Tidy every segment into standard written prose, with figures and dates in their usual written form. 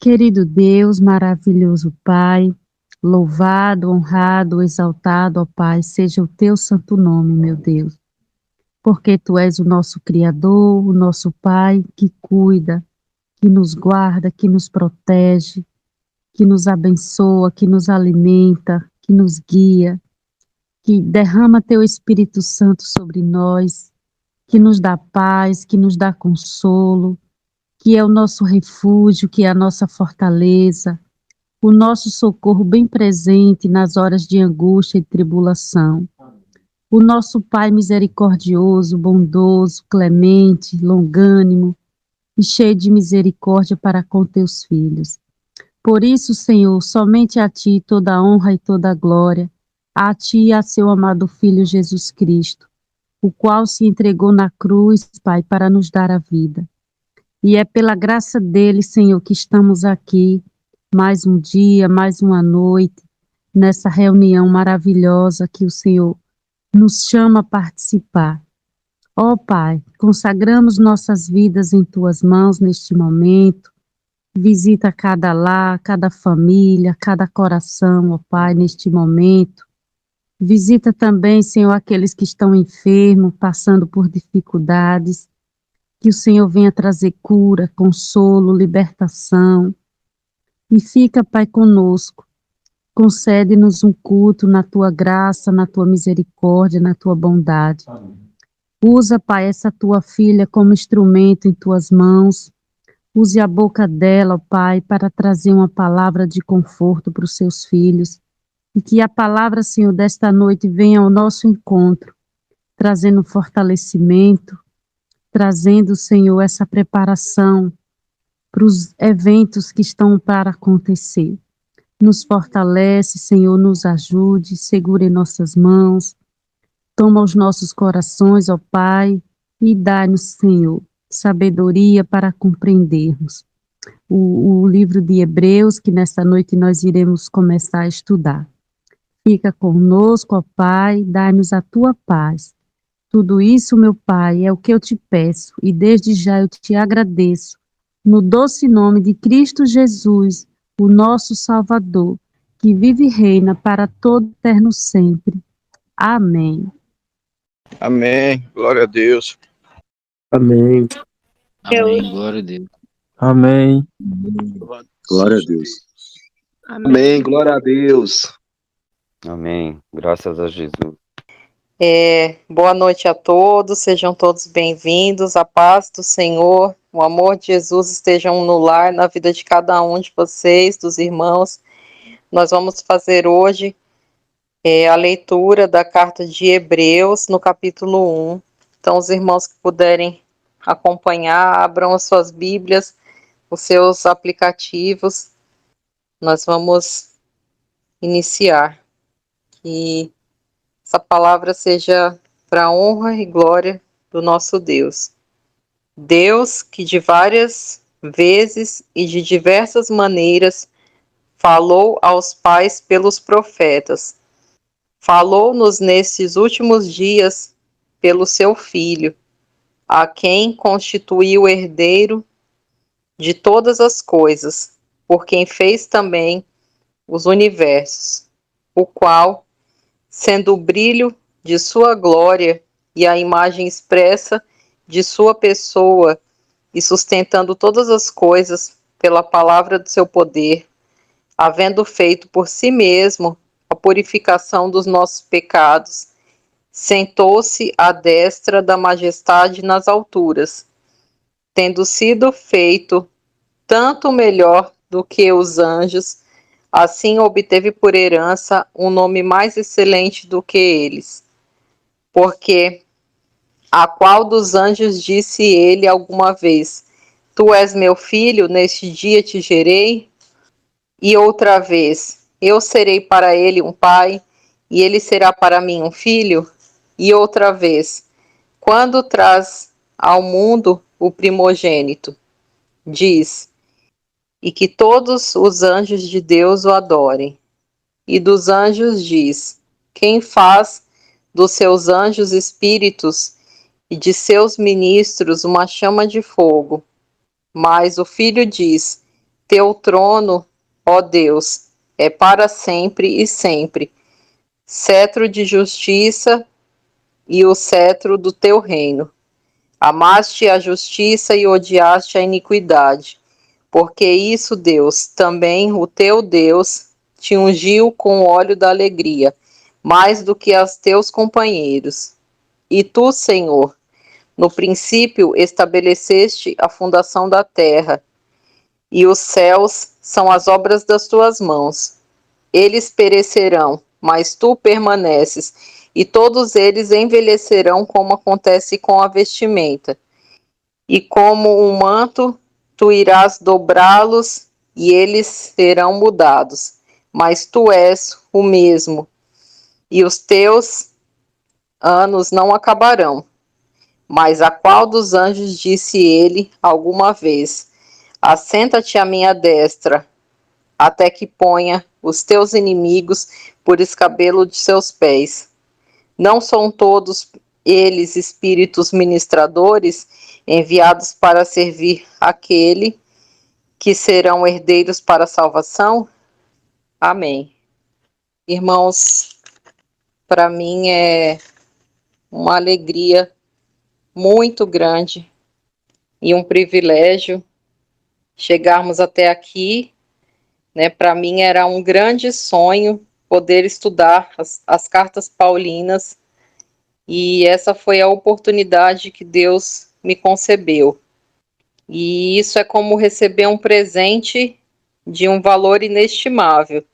Querido Deus, maravilhoso Pai, louvado, honrado, exaltado, ó Pai, seja o teu santo nome, meu Deus, porque tu és o nosso Criador, o nosso Pai que cuida, que nos guarda, que nos protege, que nos abençoa, que nos alimenta, que nos guia, que derrama teu Espírito Santo sobre nós, que nos dá paz, que nos dá consolo, que é o nosso refúgio, que é a nossa fortaleza, o nosso socorro bem presente nas horas de angústia e tribulação. O nosso Pai misericordioso, bondoso, clemente, longânimo e cheio de misericórdia para com teus filhos. Por isso, Senhor, somente a Ti toda a honra e toda a glória, a Ti e a seu amado Filho Jesus Cristo, o qual se entregou na cruz, Pai, para nos dar a vida. E é pela graça dele, Senhor, que estamos aqui, mais um dia, mais uma noite, nessa reunião maravilhosa que o Senhor nos chama a participar. Ó Pai, consagramos nossas vidas em Tuas mãos neste momento. Visita cada lar, cada família, cada coração, ó Pai, neste momento. Visita também, Senhor, aqueles que estão enfermos, passando por dificuldades. Que o Senhor venha trazer cura, consolo, libertação. E fica, Pai, conosco. Concede-nos um culto na Tua graça, na Tua misericórdia, na Tua bondade. Usa, Pai, essa Tua filha como instrumento em Tuas mãos. Use a boca dela, ó Pai, para trazer uma palavra de conforto para os seus filhos. E que a palavra, Senhor, desta noite venha ao nosso encontro, trazendo fortalecimento, trazendo, Senhor, essa preparação para os eventos que estão para acontecer. Nos fortalece, Senhor, nos ajude, segure em nossas mãos, toma os nossos corações, ó Pai, e dá-nos, Senhor, sabedoria para compreendermos o livro de Hebreus, que nesta noite nós iremos começar a estudar. Fica conosco, ó Pai, dá-nos a Tua paz. Tudo isso, meu Pai, é o que eu te peço, e desde já eu te agradeço, no doce nome de Cristo Jesus, o nosso Salvador, que vive e reina para todo eterno sempre. Amém. Amém. Glória a Deus. Amém. Amém. Glória a Deus. Amém. Glória a Deus. Amém. Glória a Deus. Amém. Graças a Jesus. Boa noite a todos, sejam todos bem-vindos, a paz do Senhor, o amor de Jesus estejam no lar, na vida de cada um de vocês, dos irmãos. Nós vamos fazer hoje a leitura da carta de Hebreus, no capítulo 1. Então, os irmãos que puderem acompanhar, abram as suas Bíblias, os seus aplicativos, nós vamos iniciar. Que essa palavra seja para a honra e glória do nosso Deus. Deus que de várias vezes e de diversas maneiras falou aos pais pelos profetas. Falou-nos nesses últimos dias pelo seu Filho, a quem constituiu herdeiro de todas as coisas, por quem fez também os universos, o qual, sendo o brilho de sua glória e a imagem expressa de sua pessoa, e sustentando todas as coisas pela palavra do seu poder, havendo feito por si mesmo a purificação dos nossos pecados, sentou-se à destra da majestade nas alturas, tendo sido feito tanto melhor do que os anjos, assim obteve por herança um nome mais excelente do que eles. Porque a qual dos anjos disse ele alguma vez: Tu és meu filho, neste dia te gerei? E outra vez: Eu serei para ele um pai, e ele será para mim um filho? E outra vez: Quando traz ao mundo o primogênito, diz: E que todos os anjos de Deus o adorem. E dos anjos diz: Quem faz dos seus anjos espíritos e de seus ministros uma chama de fogo. Mas o Filho diz: Teu trono, ó Deus, é para sempre e sempre. Cetro de justiça e o cetro do teu reino. Amaste a justiça e odiaste a iniquidade. Porque isso, Deus, também o teu Deus, te ungiu com o óleo da alegria, mais do que aos teus companheiros. E tu, Senhor, no princípio estabeleceste a fundação da terra, e os céus são as obras das tuas mãos. Eles perecerão, mas tu permaneces, e todos eles envelhecerão como acontece com a vestimenta. E como um manto, tu irás dobrá-los, e eles serão mudados. Mas tu és o mesmo, e os teus anos não acabarão. Mas a qual dos anjos disse ele alguma vez: Assenta-te à minha destra, até que ponha os teus inimigos por escabelo de seus pés. Não são todos eles espíritos ministradores, enviados para servir aquele que serão herdeiros para a salvação? Amém. Irmãos, para mim é uma alegria muito grande e um privilégio chegarmos até aqui, né? Para mim era um grande sonho poder estudar as cartas paulinas, e essa foi a oportunidade que Deus me concebeu. E isso é como receber um presente de um valor inestimável.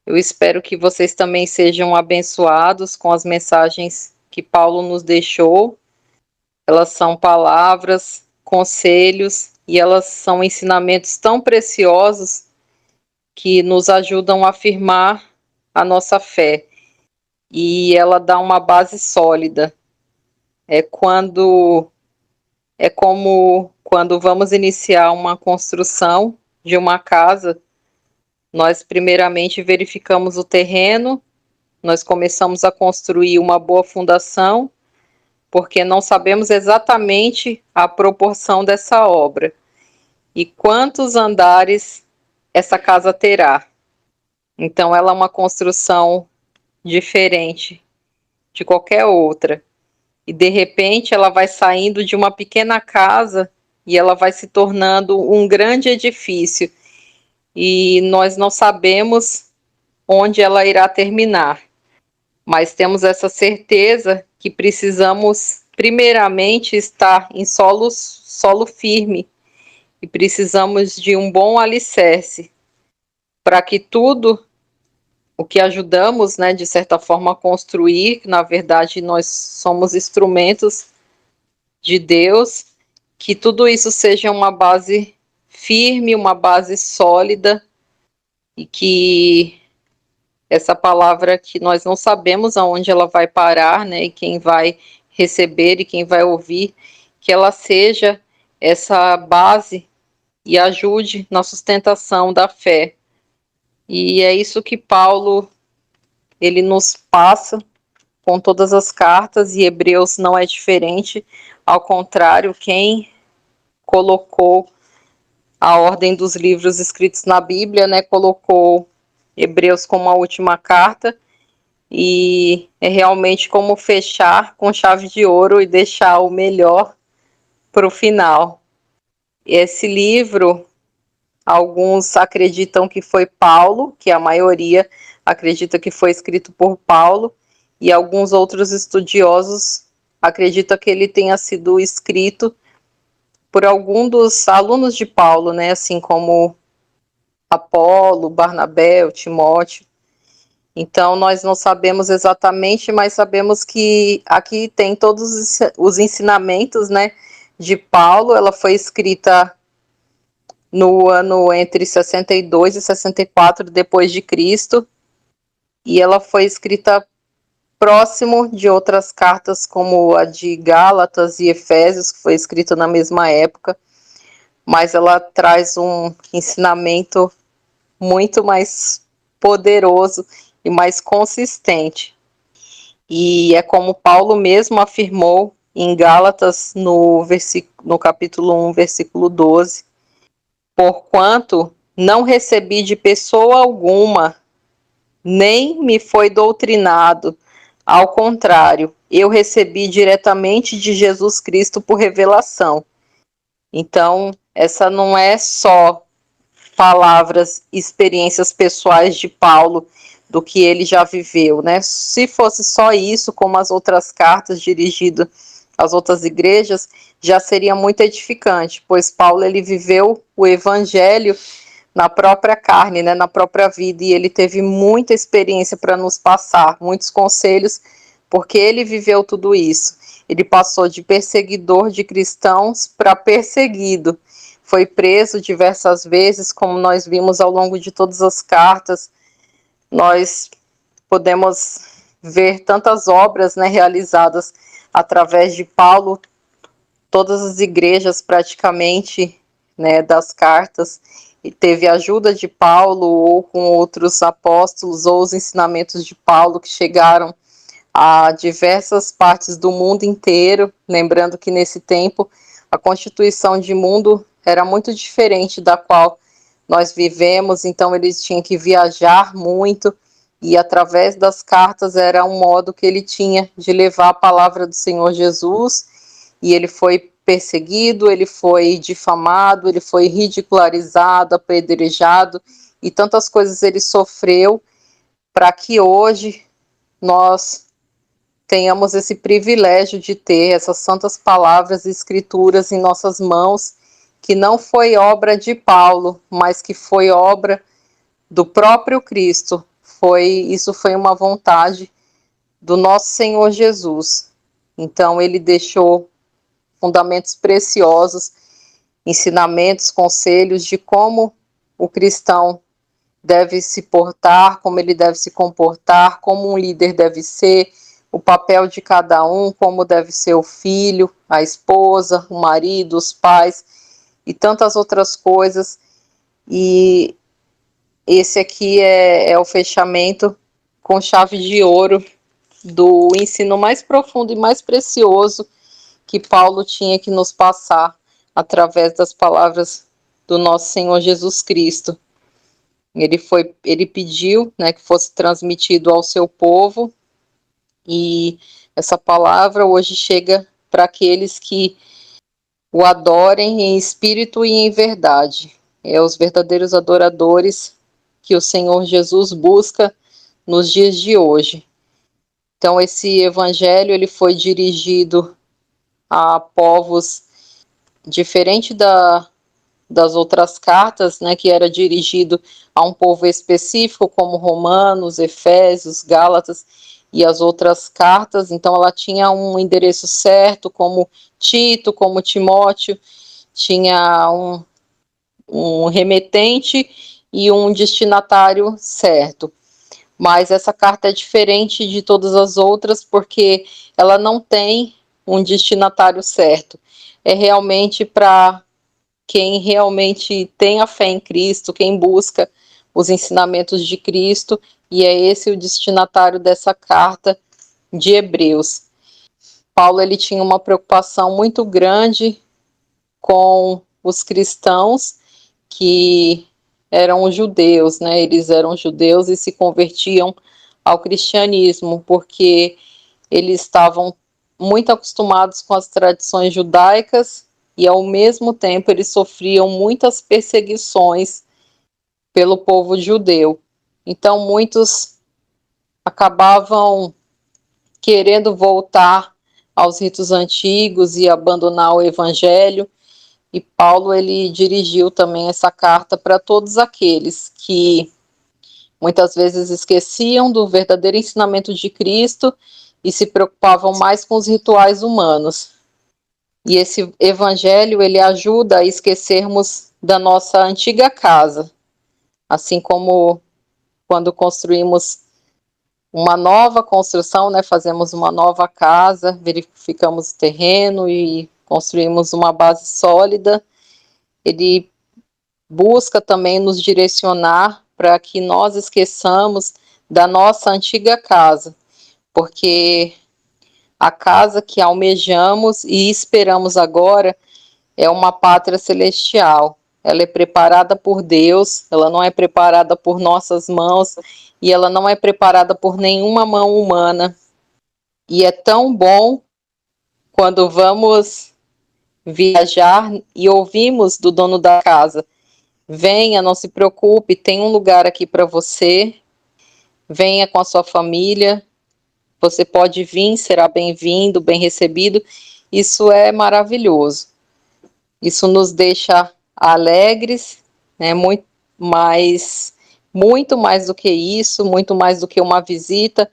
Eu espero que vocês também sejam abençoados com as mensagens que Paulo nos deixou. Elas são palavras, conselhos, e elas são ensinamentos tão preciosos que nos ajudam a afirmar a nossa fé. E ela dá uma base sólida. É como quando vamos iniciar uma construção de uma casa, nós primeiramente verificamos o terreno, nós começamos a construir uma boa fundação, porque não sabemos exatamente a proporção dessa obra e quantos andares essa casa terá. Então ela é uma construção diferente de qualquer outra. E de repente ela vai saindo de uma pequena casa e ela vai se tornando um grande edifício. E nós não sabemos onde ela irá terminar. Mas temos essa certeza que precisamos primeiramente estar em solo firme e precisamos de um bom alicerce para que tudo o que ajudamos, né, de certa forma, a construir, na verdade nós somos instrumentos de Deus, que tudo isso seja uma base firme, uma base sólida, e que essa palavra que nós não sabemos aonde ela vai parar, né, e quem vai receber e quem vai ouvir, que ela seja essa base e ajude na sustentação da fé. E é isso que Paulo, ele nos passa com todas as cartas, e Hebreus não é diferente. Ao contrário, quem colocou a ordem dos livros escritos na Bíblia, né, colocou Hebreus como a última carta, e é realmente como fechar com chave de ouro e deixar o melhor para o final. Esse livro, alguns acreditam que foi Paulo, que a maioria acredita que foi escrito por Paulo, e alguns outros estudiosos acreditam que ele tenha sido escrito por algum dos alunos de Paulo, né, assim como Apolo, Barnabé, Timóteo. Então nós não sabemos exatamente, mas sabemos que aqui tem todos os ensinamentos, né, de Paulo. Ela foi escrita no ano entre 62 e 64 depois de Cristo, e ela foi escrita próximo de outras cartas como a de Gálatas e Efésios, que foi escrita na mesma época, mas ela traz um ensinamento muito mais poderoso e mais consistente. E é como Paulo mesmo afirmou em Gálatas, no capítulo 1, versículo 12, porquanto não recebi de pessoa alguma, nem me foi doutrinado. Ao contrário, eu recebi diretamente de Jesus Cristo por revelação. Então, essa não é só palavras, experiências pessoais de Paulo, do que ele já viveu, né? Se fosse só isso, como as outras cartas dirigidas às outras igrejas, já seria muito edificante, pois Paulo ele viveu o evangelho na própria carne, né, na própria vida, e ele teve muita experiência para nos passar, muitos conselhos, porque ele viveu tudo isso. Ele passou de perseguidor de cristãos para perseguido, foi preso diversas vezes, como nós vimos ao longo de todas as cartas. Nós podemos ver tantas obras, né, realizadas através de Paulo, todas as igrejas praticamente, né, das cartas, e teve ajuda de Paulo ou com outros apóstolos, ou os ensinamentos de Paulo que chegaram a diversas partes do mundo inteiro. Lembrando que nesse tempo a constituição de mundo era muito diferente da qual nós vivemos, então eles tinham que viajar muito, e através das cartas era um modo que ele tinha de levar a palavra do Senhor Jesus. E ele foi perseguido, ele foi difamado, ele foi ridicularizado, apedrejado, e tantas coisas ele sofreu, para que hoje nós tenhamos esse privilégio de ter essas santas palavras e escrituras em nossas mãos, que não foi obra de Paulo, mas que foi obra do próprio Cristo. Isso foi uma vontade do nosso Senhor Jesus. Então ele deixou fundamentos preciosos, ensinamentos, conselhos de como o cristão deve se portar, como ele deve se comportar, como um líder deve ser, o papel de cada um, como deve ser o filho, a esposa, o marido, os pais e tantas outras coisas. E esse aqui é o fechamento com chave de ouro do ensino mais profundo e mais precioso que Paulo tinha que nos passar através das palavras do nosso Senhor Jesus Cristo. Ele pediu, né, que fosse transmitido ao seu povo, e essa palavra hoje chega para aqueles que o adorem em espírito e em verdade. É os verdadeiros adoradores que o Senhor Jesus busca nos dias de hoje. Então esse evangelho ele foi dirigido a povos diferente das outras cartas, né, que era dirigido a um povo específico, como Romanos, Efésios, Gálatas e as outras cartas. Então ela tinha um endereço certo, como Tito, como Timóteo, tinha um remetente e um destinatário certo. Mas essa carta é diferente de todas as outras, porque ela não tem um destinatário certo. É realmente para quem realmente tem a fé em Cristo, quem busca os ensinamentos de Cristo, e é esse o destinatário dessa carta de Hebreus. Paulo ele tinha uma preocupação muito grande com os cristãos que eram judeus, né? Eles eram judeus e se convertiam ao cristianismo, porque eles estavam muito acostumados com as tradições judaicas e, ao mesmo tempo, eles sofriam muitas perseguições pelo povo judeu. Então, muitos acabavam querendo voltar aos ritos antigos e abandonar o evangelho. E Paulo ele dirigiu também essa carta para todos aqueles que muitas vezes esqueciam do verdadeiro ensinamento de Cristo e se preocupavam mais com os rituais humanos. E esse evangelho ele ajuda a esquecermos da nossa antiga casa, assim como quando construímos uma nova construção, né, fazemos uma nova casa, verificamos o terreno e construímos uma base sólida. Ele busca também nos direcionar para que nós esqueçamos da nossa antiga casa, porque a casa que almejamos e esperamos agora é uma pátria celestial, ela é preparada por Deus, ela não é preparada por nossas mãos e ela não é preparada por nenhuma mão humana. E é tão bom quando vamos viajar e ouvimos do dono da casa: venha, não se preocupe, tem um lugar aqui para você, venha com a sua família, você pode vir, será bem-vindo, bem recebido. Isso é maravilhoso. Isso nos deixa alegres, né? Muito mais do que isso, muito mais do que uma visita.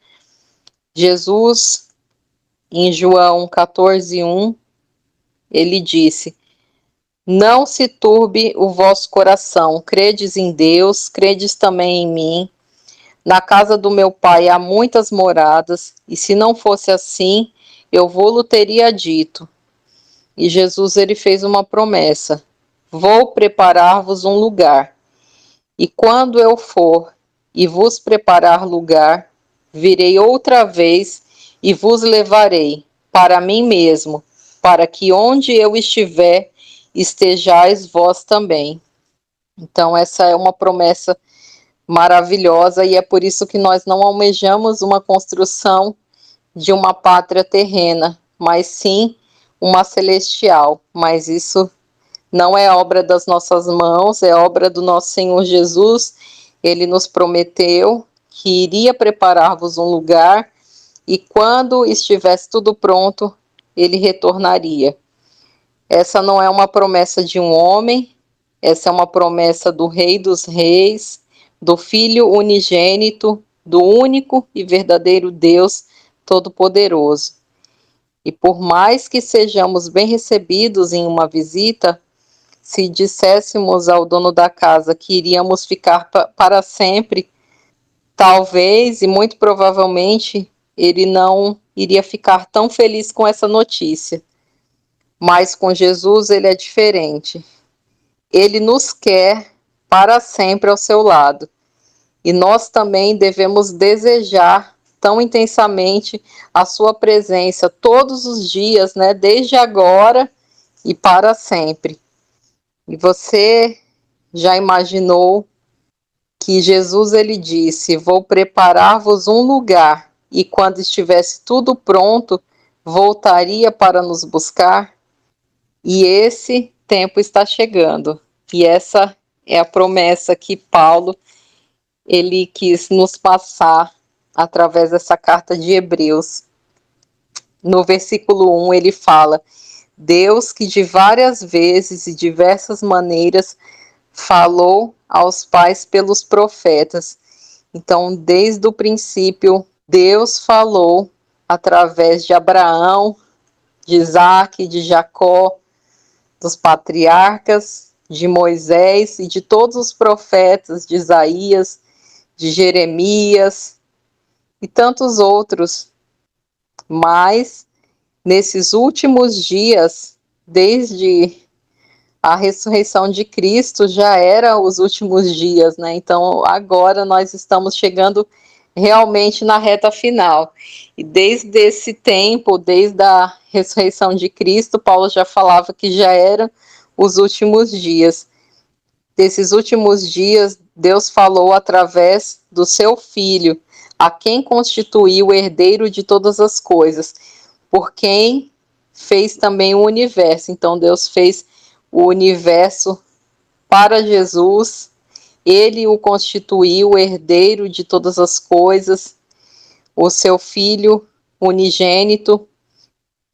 Jesus, em João 14:1, ele disse: não se turbe o vosso coração, credes em Deus, credes também em mim. Na casa do meu pai há muitas moradas, e se não fosse assim, eu vou-lo teria dito. E Jesus, ele fez uma promessa: vou preparar-vos um lugar. E quando eu for e vos preparar lugar, virei outra vez e vos levarei para mim mesmo, para que onde eu estiver, estejais vós também. Então, essa é uma promessa maravilhosa e é por isso que nós não almejamos uma construção de uma pátria terrena, mas sim uma celestial. Mas isso não é obra das nossas mãos, é obra do nosso Senhor Jesus. Ele nos prometeu que iria preparar-vos um lugar e quando estivesse tudo pronto, ele retornaria. Essa não é uma promessa de um homem, essa é uma promessa do Rei dos Reis, do Filho unigênito, do único e verdadeiro Deus Todo-Poderoso. E por mais que sejamos bem recebidos em uma visita, se disséssemos ao dono da casa que iríamos ficar para sempre, talvez e muito provavelmente ele não iria ficar tão feliz com essa notícia. Mas com Jesus ele é diferente. Ele nos quer para sempre ao seu lado. E nós também devemos desejar tão intensamente a sua presença todos os dias, né? Desde agora e para sempre. E você já imaginou que Jesus, ele disse: vou preparar-vos um lugar, e quando estivesse tudo pronto, voltaria para nos buscar? E esse tempo está chegando. E essa é a promessa que Paulo, ele quis nos passar através dessa carta de Hebreus. No versículo 1 ele fala: Deus que de várias vezes e diversas maneiras falou aos pais pelos profetas. Então, desde o princípio, Deus falou através de Abraão, de Isaac, de Jacó, dos patriarcas, de Moisés e de todos os profetas, de Isaías, de Jeremias e tantos outros. Mas, nesses últimos dias, desde a ressurreição de Cristo, já era os últimos dias, né? Então, agora nós estamos chegando realmente na reta final. E desde esse tempo, desde a ressurreição de Cristo, Paulo já falava que já eram os últimos dias. Desses últimos dias, Deus falou através do seu Filho, a quem constituiu o herdeiro de todas as coisas, por quem fez também o universo. Então, Deus fez o universo para Jesus, ele o constituiu o herdeiro de todas as coisas, o seu Filho unigênito,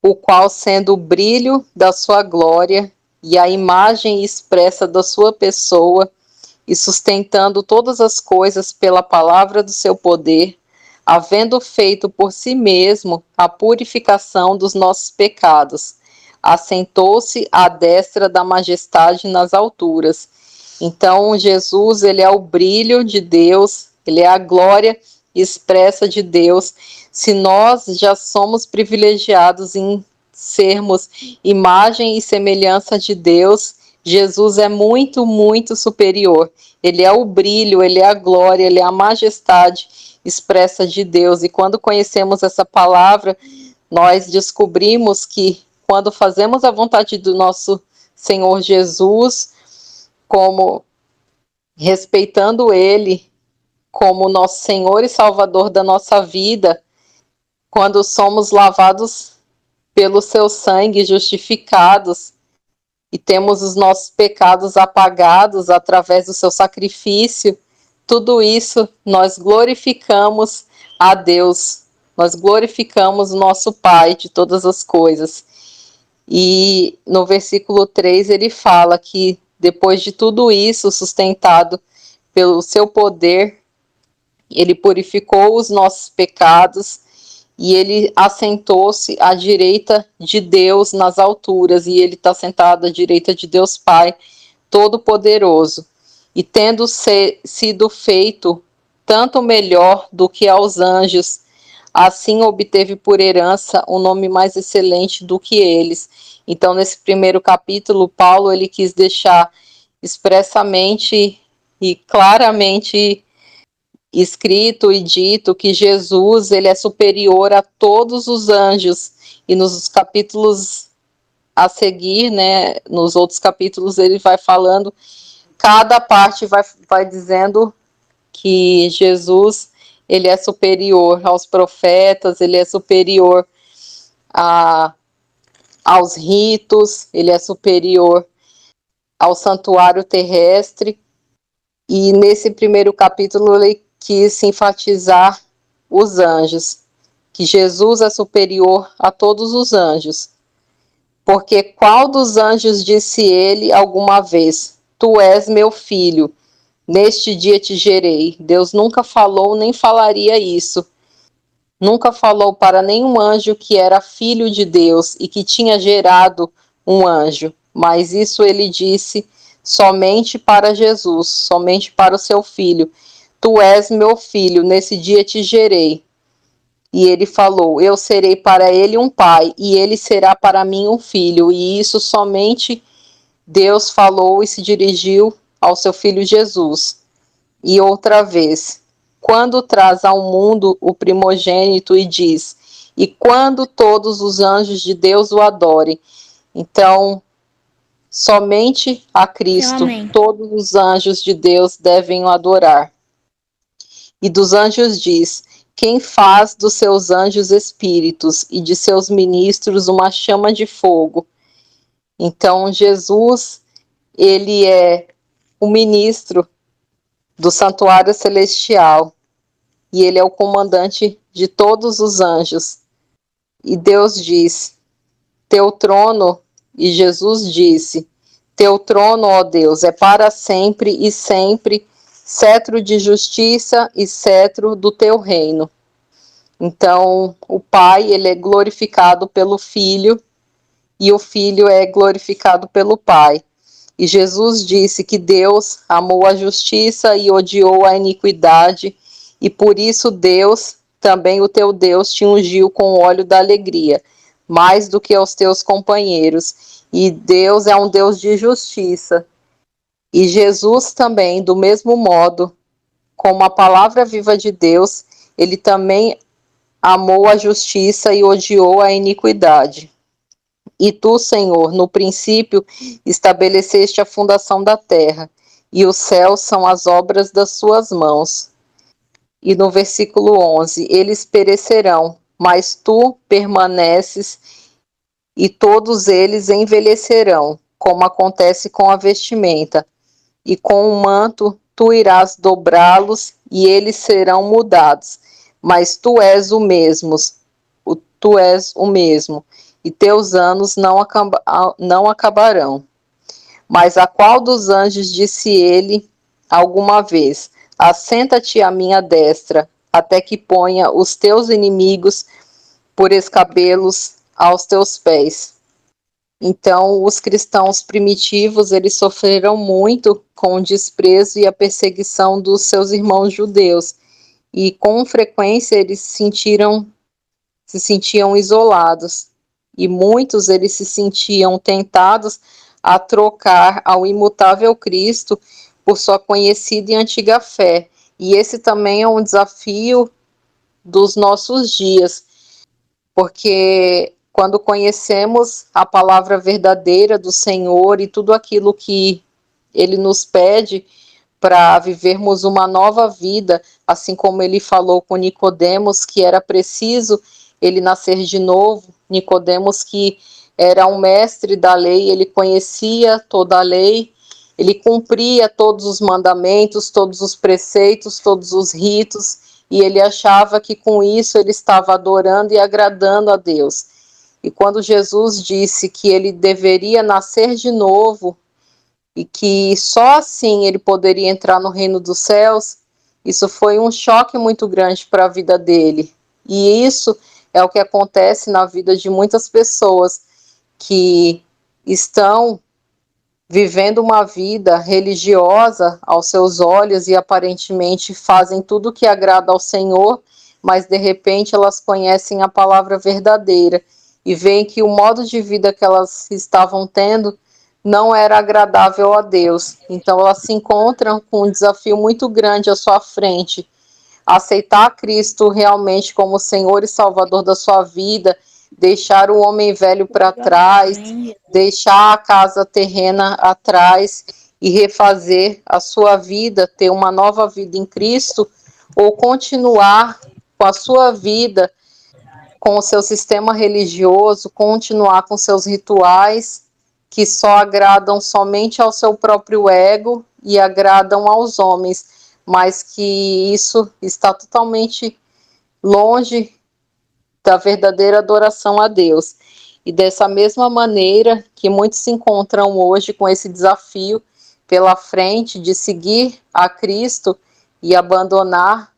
o qual, sendo o brilho da sua glória e a imagem expressa da sua pessoa, e sustentando todas as coisas pela palavra do seu poder, havendo feito por si mesmo a purificação dos nossos pecados, assentou-se à destra da majestade nas alturas. Então, Jesus, ele é o brilho de Deus, ele é a glória expressa de Deus. Se nós já somos privilegiados em sermos imagem e semelhança de Deus, Jesus é muito, muito superior. Ele é o brilho, ele é a glória, ele é a majestade expressa de Deus. E quando conhecemos essa palavra, nós descobrimos que quando fazemos a vontade do nosso Senhor Jesus, como respeitando Ele como nosso Senhor e Salvador da nossa vida, quando somos lavados pelo seu sangue, justificados, e temos os nossos pecados apagados através do seu sacrifício, tudo isso nós glorificamos a Deus, nós glorificamos o nosso Pai de todas as coisas. E no versículo 3 ele fala que depois de tudo isso, sustentado pelo seu poder, ele purificou os nossos pecados e ele assentou-se à direita de Deus nas alturas, e ele está sentado à direita de Deus Pai Todo-Poderoso. E tendo sido feito tanto melhor do que aos anjos, assim obteve por herança um nome mais excelente do que eles. Então, nesse primeiro capítulo, Paulo ele quis deixar expressamente e claramente escrito e dito que Jesus ele é superior a todos os anjos, e nos capítulos a seguir, né, nos outros capítulos ele vai falando, cada parte vai dizendo que Jesus ele é superior aos profetas, ele é superior aos ritos, ele é superior ao santuário terrestre. E nesse primeiro capítulo ele quis enfatizar os anjos, que Jesus é superior a todos os anjos. Porque qual dos anjos disse ele alguma vez: Tu és meu filho, neste dia te gerei? Deus nunca falou nem falaria isso. Nunca falou para nenhum anjo que era filho de Deus e que tinha gerado um anjo. Mas isso ele disse somente para Jesus, somente para o seu filho. Tu és meu filho, nesse dia te gerei. E ele falou: Eu serei para ele um pai, e ele será para mim um filho. E isso somente Deus falou e se dirigiu ao seu filho Jesus. E outra vez, quando traz ao mundo o primogênito e diz: E quando todos os anjos de Deus o adorem. Então, somente a Cristo todos os anjos de Deus devem o adorar. E dos anjos diz: Quem faz dos seus anjos espíritos e de seus ministros uma chama de fogo. Então, Jesus, ele é o ministro do santuário celestial, e ele é o comandante de todos os anjos. E Deus diz: Teu trono, e Jesus disse: Teu trono, ó Deus, é para sempre e sempre, cetro de justiça e cetro do teu reino. Então, o Pai, ele é glorificado pelo Filho, e o Filho é glorificado pelo Pai. E Jesus disse que Deus amou a justiça e odiou a iniquidade, e por isso Deus, também o teu Deus, te ungiu com o óleo da alegria, mais do que aos teus companheiros. E Deus é um Deus de justiça. E Jesus também, do mesmo modo, como a palavra viva de Deus, ele também amou a justiça e odiou a iniquidade. E tu, Senhor, no princípio estabeleceste a fundação da terra, e os céus são as obras das suas mãos. E no versículo 11, eles perecerão, mas tu permaneces, e todos eles envelhecerão, como acontece com a vestimenta. E com o manto tu irás dobrá-los, e eles serão mudados. Mas tu és o mesmo, e teus anos não acabarão. Mas a qual dos anjos disse ele alguma vez: Assenta-te à minha destra, até que ponha os teus inimigos por escabelos aos teus pés. Então, os cristãos primitivos, eles sofreram muito com o desprezo e a perseguição dos seus irmãos judeus, e com frequência eles se sentiam isolados, e muitos eles se sentiam tentados a trocar ao imutável Cristo por sua conhecida e antiga fé. E esse também é um desafio dos nossos dias, porque quando conhecemos a palavra verdadeira do Senhor e tudo aquilo que ele nos pede para vivermos uma nova vida, assim como ele falou com Nicodemos que era preciso ele nascer de novo. Nicodemos, que era um mestre da lei, ele conhecia toda a lei, ele cumpria todos os mandamentos, todos os preceitos, todos os ritos, e ele achava que com isso ele estava adorando e agradando a Deus. E quando Jesus disse que ele deveria nascer de novo, e que só assim ele poderia entrar no reino dos céus, isso foi um choque muito grande para a vida dele. E isso é o que acontece na vida de muitas pessoas que estão vivendo uma vida religiosa aos seus olhos e aparentemente fazem tudo que agrada ao Senhor, mas de repente elas conhecem a palavra verdadeira e veem que o modo de vida que elas estavam tendo não era agradável a Deus. Então elas se encontram com um desafio muito grande à sua frente: aceitar Cristo realmente como Senhor e Salvador da sua vida, deixar o homem velho para trás, deixar a casa terrena atrás e refazer a sua vida, ter uma nova vida em Cristo, ou continuar com a sua vida, com o seu sistema religioso, continuar com seus rituais que só agradam somente ao seu próprio ego e agradam aos homens, mas que isso está totalmente longe da verdadeira adoração a Deus. E dessa mesma maneira que muitos se encontram hoje com esse desafio pela frente de seguir a Cristo e abandonar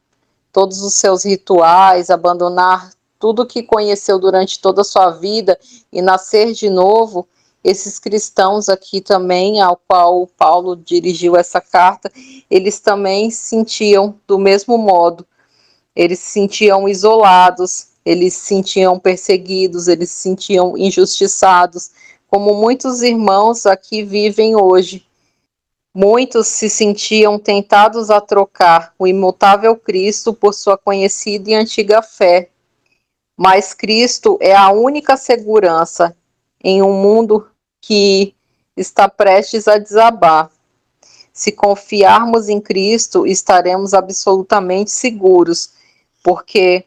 todos os seus rituais, abandonar tudo que conheceu durante toda a sua vida e nascer de novo, esses cristãos aqui também, ao qual Paulo dirigiu essa carta, eles também sentiam do mesmo modo. Eles se sentiam isolados, eles se sentiam perseguidos, eles se sentiam injustiçados, como muitos irmãos aqui vivem hoje. Muitos se sentiam tentados a trocar o imutável Cristo por sua conhecida e antiga fé. Mas Cristo é a única segurança em um mundo que está prestes a desabar. Se confiarmos em Cristo, estaremos absolutamente seguros, porque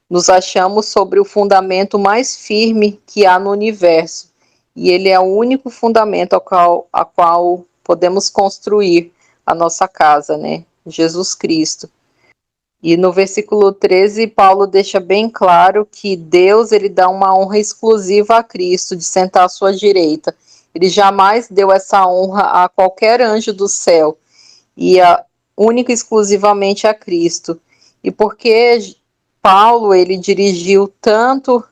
nos achamos sobre o fundamento mais firme que há no universo, e ele é o único fundamento a qual podemos construir a nossa casa, né? Jesus Cristo. E no versículo 13, Paulo deixa bem claro que Deus, ele dá uma honra exclusiva a Cristo de sentar à sua direita. Ele jamais deu essa honra a qualquer anjo do céu, e única e exclusivamente a Cristo. E porque Paulo, ele dirigiu tanto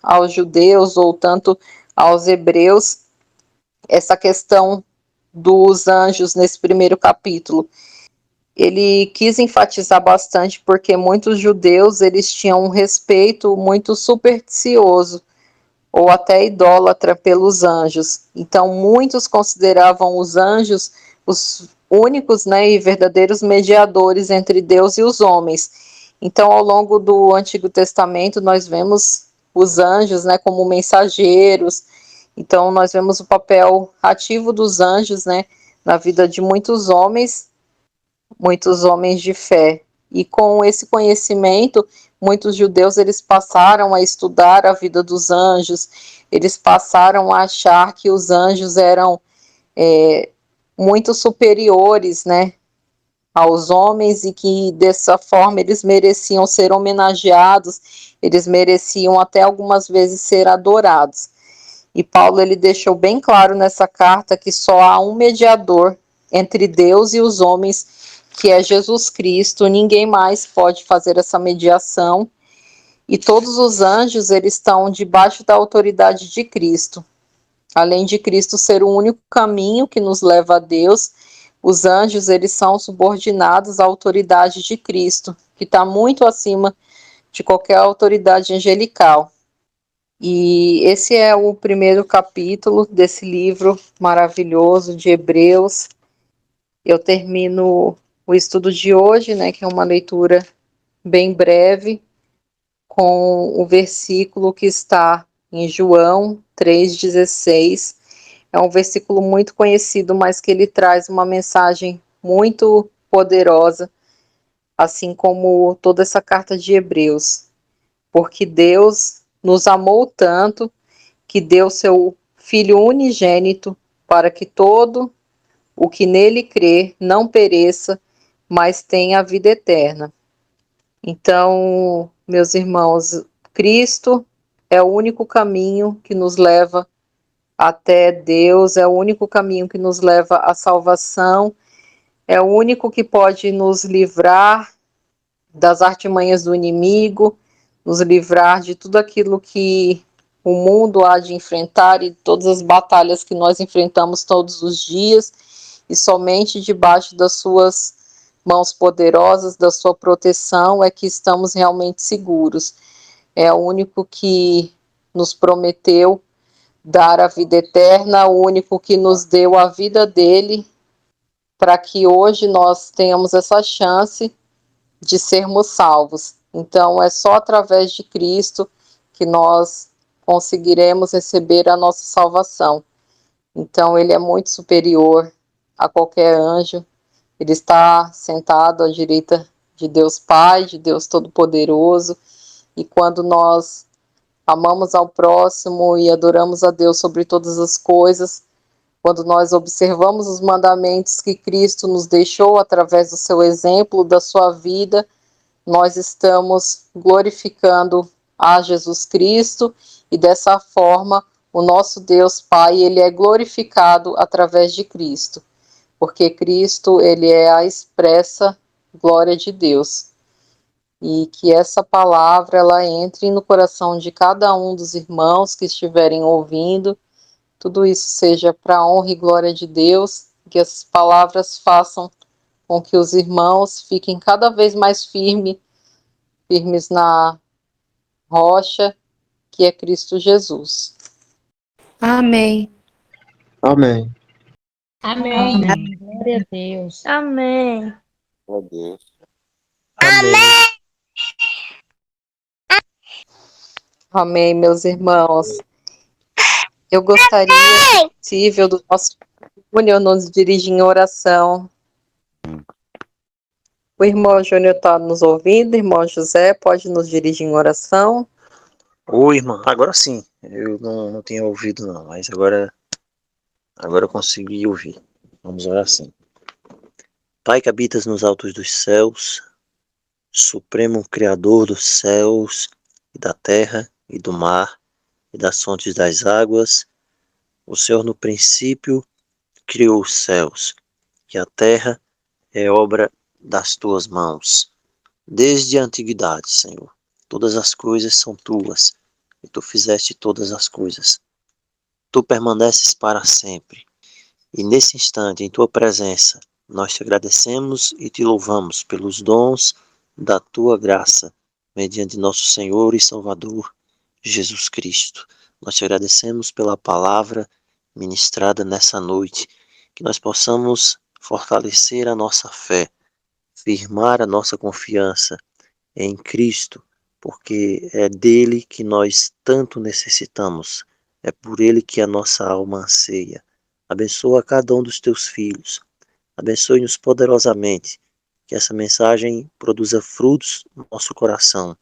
aos judeus ou tanto aos hebreus essa questão dos anjos nesse primeiro capítulo, ele quis enfatizar bastante porque muitos judeus, eles tinham um respeito muito supersticioso ou até idólatra pelos anjos. Então muitos consideravam os anjos os únicos, né, e verdadeiros mediadores entre Deus e os homens. Então, ao longo do Antigo Testamento, nós vemos os anjos, né, como mensageiros. Então, nós vemos o papel ativo dos anjos, né, na vida de muitos homens de fé. E com esse conhecimento, muitos judeus, eles passaram a estudar a vida dos anjos, eles passaram a achar que os anjos eram muito superiores, né, aos homens, e que dessa forma eles mereciam ser homenageados, eles mereciam até algumas vezes ser adorados. E Paulo, ele deixou bem claro nessa carta que só há um mediador entre Deus e os homens, que é Jesus Cristo. Ninguém mais pode fazer essa mediação, e todos os anjos, eles estão debaixo da autoridade de Cristo. Além de Cristo ser o único caminho que nos leva a Deus, os anjos, eles são subordinados à autoridade de Cristo, que está muito acima de qualquer autoridade angelical. E esse é o primeiro capítulo desse livro maravilhoso de Hebreus. Eu termino o estudo de hoje, né, que é uma leitura bem breve, com o versículo que está em João 3,16, É um versículo muito conhecido, mas que ele traz uma mensagem muito poderosa, assim como toda essa carta de Hebreus. Porque Deus nos amou tanto que deu seu Filho unigênito para que todo o que nele crê não pereça, mas tenha a vida eterna. Então, meus irmãos, Cristo é o único caminho que nos leva até Deus, é o único caminho que nos leva à salvação, é o único que pode nos livrar das artimanhas do inimigo, nos livrar de tudo aquilo que o mundo há de enfrentar e todas as batalhas que nós enfrentamos todos os dias, e somente debaixo das suas mãos poderosas, da sua proteção, é que estamos realmente seguros. É o único que nos prometeu dar a vida eterna, o único que nos deu a vida dele, para que hoje nós tenhamos essa chance de sermos salvos. Então, é só através de Cristo que nós conseguiremos receber a nossa salvação. Então, ele é muito superior a qualquer anjo. Ele está sentado à direita de Deus Pai, de Deus Todo-Poderoso. E quando nós amamos ao próximo e adoramos a Deus sobre todas as coisas, quando nós observamos os mandamentos que Cristo nos deixou através do seu exemplo, da sua vida, nós estamos glorificando a Jesus Cristo e dessa forma o nosso Deus Pai, ele é glorificado através de Cristo, porque Cristo, ele é a expressa glória de Deus. E que essa palavra, ela entre no coração de cada um dos irmãos que estiverem ouvindo, tudo isso seja para a honra e glória de Deus, que as palavras façam com que os irmãos fiquem cada vez mais firmes na rocha, que é Cristo Jesus. Amém. Amém. Amém. Glória a Deus. Amém. Glória a Deus. Amém. Amém, meus irmãos. Eu gostaria, se possível, do nosso Júnior nos dirigir em oração. O irmão Júnior está nos ouvindo, irmão José, pode nos dirigir em oração? Oi, irmã. Agora sim. Eu não tinha ouvido, não, mas agora eu consegui ouvir. Vamos orar assim. Pai que habitas nos altos dos céus, Supremo Criador dos céus e da terra e do mar e das fontes das águas, o Senhor no princípio criou os céus, e a terra é obra das tuas mãos. Desde a antiguidade, Senhor, todas as coisas são tuas, e tu fizeste todas as coisas. Tu permaneces para sempre, e nesse instante, em tua presença, nós te agradecemos e te louvamos pelos dons da tua graça, mediante nosso Senhor e Salvador, Jesus Cristo. Nós te agradecemos pela palavra ministrada nessa noite, que nós possamos fortalecer a nossa fé, firmar a nossa confiança em Cristo, porque é dele que nós tanto necessitamos, é por ele que a nossa alma anseia. Abençoa cada um dos teus filhos, abençoe-nos poderosamente, que essa mensagem produza frutos no nosso coração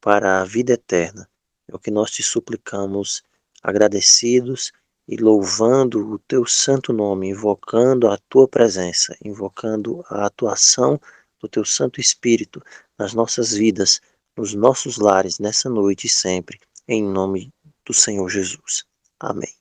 para a vida eterna. É o que nós te suplicamos, agradecidos e louvando o teu santo nome, invocando a tua presença, invocando a atuação do teu Santo Espírito nas nossas vidas, nos nossos lares, nessa noite e sempre, em nome do Senhor Jesus. Amém.